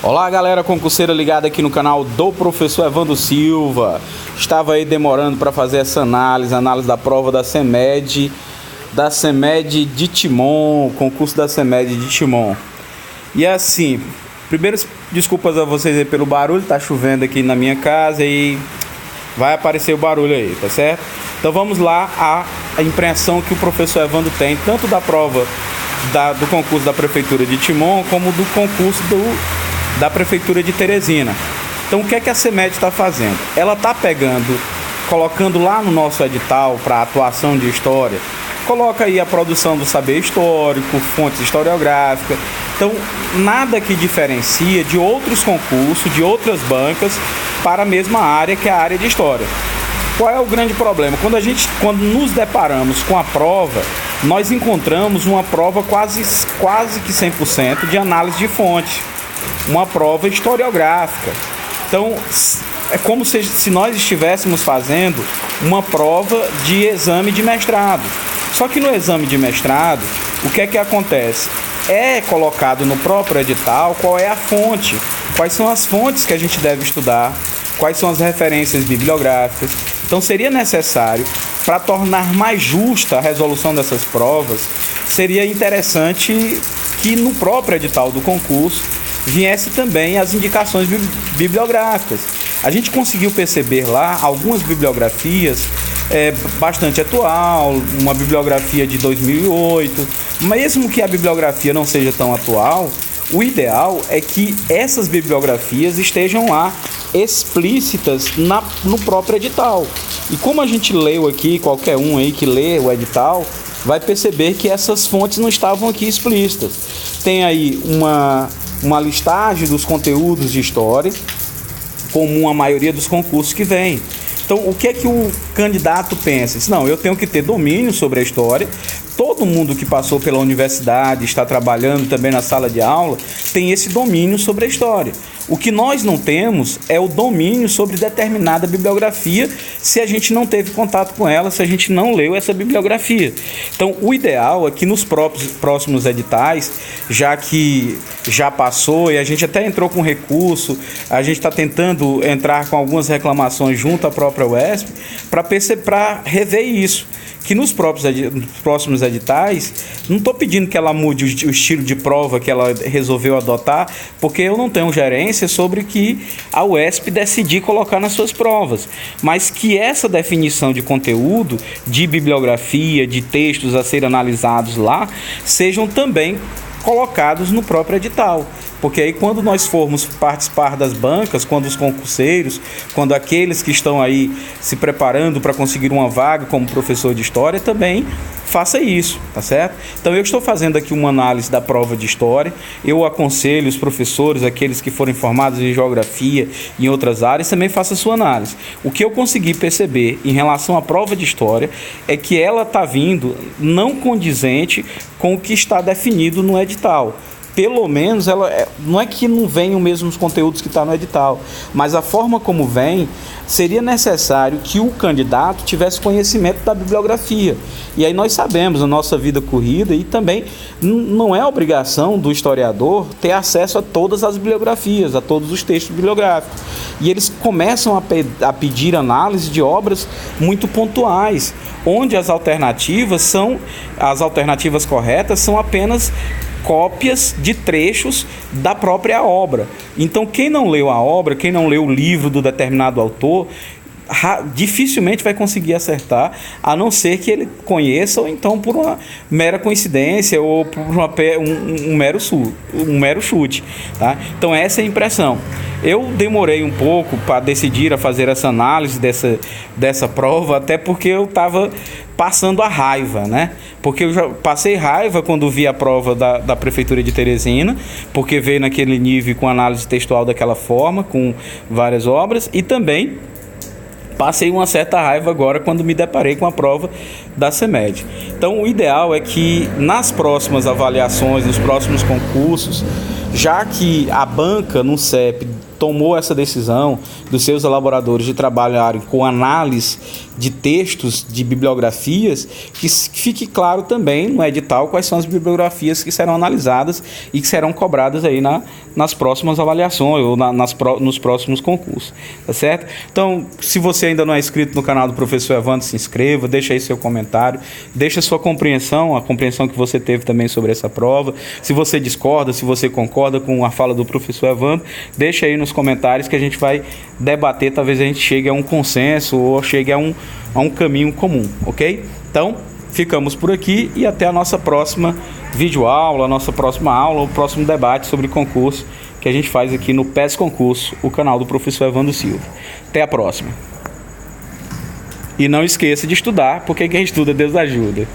Olá galera concurseira ligada aqui no canal do professor Evandro Silva. Estava aí demorando para fazer essa análise da prova da CEMED de Timon, concurso da CEMED de Timon. E assim, primeiro desculpas a vocês aí pelo barulho, tá chovendo aqui na minha casa e vai aparecer o barulho aí, tá certo? Então vamos lá a impressão que o professor Evandro tem, tanto da prova do concurso da Prefeitura de Timon, como do concurso da Prefeitura de Teresina. Então o que é que a CEMED está fazendo? Ela está colocando lá no nosso edital para atuação de história, coloca aí a produção do saber histórico, fontes historiográficas. Então nada que diferencia de outros concursos, de outras bancas para a mesma área, que é a área de história. Qual é o grande problema? Quando nos deparamos com a prova, nós encontramos uma prova quase que 100% de análise de fonte, uma prova historiográfica. Então é como se nós estivéssemos fazendo uma prova de exame de mestrado. Só que no exame de mestrado, o que é que acontece? É colocado no próprio edital qual é a fonte, quais são as fontes que a gente deve estudar, quais são as referências bibliográficas. Então seria necessário, para tornar mais justa a resolução dessas provas, seria interessante que no próprio edital do concurso viesse também as indicações bibliográficas. A gente conseguiu perceber lá algumas bibliografias bastante atual, uma bibliografia de 2008, mesmo que a bibliografia não seja tão atual, o ideal é que essas bibliografias estejam lá explícitas no próprio edital. E como a gente leu aqui, qualquer um aí que lê o edital vai perceber que essas fontes não estavam aqui explícitas. Tem aí uma listagem dos conteúdos de história, comum à maioria dos concursos que vem. Então, o que é que o candidato pensa? Diz, não, eu tenho que ter domínio sobre a história. Todo mundo que passou pela universidade, está trabalhando também na sala de aula, tem esse domínio sobre a história. O que nós não temos é o domínio sobre determinada bibliografia, se a gente não teve contato com ela, se a gente não leu essa bibliografia. Então, o ideal é que nos próximos editais, já que já passou e a gente até entrou com recurso, a gente está tentando entrar com algumas reclamações junto à própria UESP, para rever isso. Que nos próximos editais, não estou pedindo que ela mude o estilo de prova que ela resolveu adotar, porque eu não tenho gerência sobre que a UESP decidir colocar nas suas provas, mas que essa definição de conteúdo, de bibliografia, de textos a serem analisados lá, sejam também colocados no próprio edital. Porque aí quando nós formos participar das bancas, quando os concurseiros, quando aqueles que estão aí se preparando para conseguir uma vaga como professor de história, também faça isso, tá certo? Então eu estou fazendo aqui uma análise da prova de história, eu aconselho os professores, aqueles que forem formados em geografia e em outras áreas, também faça a sua análise. O que eu consegui perceber em relação à prova de história é que ela está vindo não condizente com o que está definido no edital. Pelo menos, não é que não venham mesmo os conteúdos que está no edital, mas a forma como vem, seria necessário que o candidato tivesse conhecimento da bibliografia. E aí nós sabemos, na nossa vida corrida, e também não é obrigação do historiador ter acesso a todas as bibliografias, a todos os textos bibliográficos. E eles começam a pedir análise de obras muito pontuais, onde as alternativas corretas são apenas cópias de trechos da própria obra. Então, quem não leu a obra, quem não leu o livro do determinado autor, dificilmente vai conseguir acertar, a não ser que ele conheça, ou então por uma mera coincidência, ou por um mero chute. Tá? Então, essa é a impressão. Eu demorei um pouco para decidir a fazer essa análise dessa prova, até porque eu estava passando a raiva, né? Porque eu já passei raiva quando vi a prova da Prefeitura de Teresina, porque veio naquele nível com análise textual daquela forma, com várias obras, e também passei uma certa raiva agora quando me deparei com a prova da CEMED. Então, o ideal é que nas próximas avaliações, nos próximos concursos, já que a banca no CEP tomou essa decisão dos seus elaboradores de trabalharem com análise de textos, de bibliografias, que fique claro também no edital quais são as bibliografias que serão analisadas e que serão cobradas aí nas próximas avaliações ou nos próximos concursos, tá certo? Então, se você ainda não é inscrito no canal do professor Evandro, se inscreva, deixa aí seu comentário, deixa sua compreensão, a compreensão que você teve também sobre essa prova. Se você discorda, se você concorda com a fala do professor Evandro, deixa aí nos comentários que a gente vai debater, talvez a gente chegue a um consenso ou chegue a um caminho comum, ok? Então, ficamos por aqui e até a nossa próxima videoaula, a nossa próxima aula, o próximo debate sobre concurso que a gente faz aqui no PES Concurso, o canal do professor Evandro Silva. Até a próxima. E não esqueça de estudar, porque quem estuda, Deus ajuda.